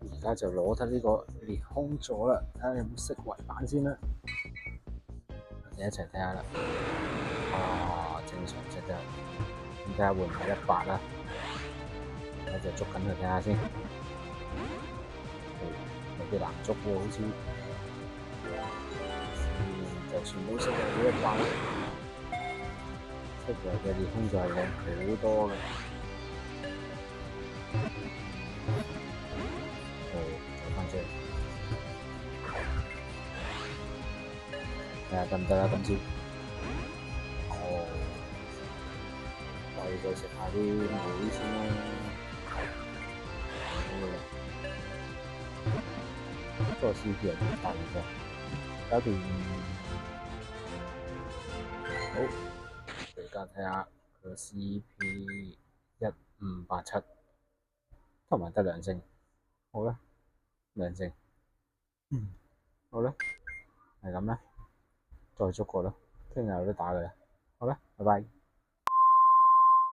而家就攞得呢個裂空咗啦，睇下有冇釋懷版先啦。我哋一齊睇下啦。正常值嘅，咁睇下會唔會100啦？我就捉緊佢睇下先。有啲難捉喎，好似。就算冇釋懷到100啦，釋懷嘅裂空就係靚好多嘅。走翻出嚟，睇下得唔得啦？今次，我哋再食下啲梅先啦。好嘅，不過 CP 有啲低嘅，搞掂。好，而家睇下佢 CP 1587，同埋得2星。好啦，2星。好啦，係咁啦，再捉過啦，聽日有得打嘅啦。好啦，拜拜。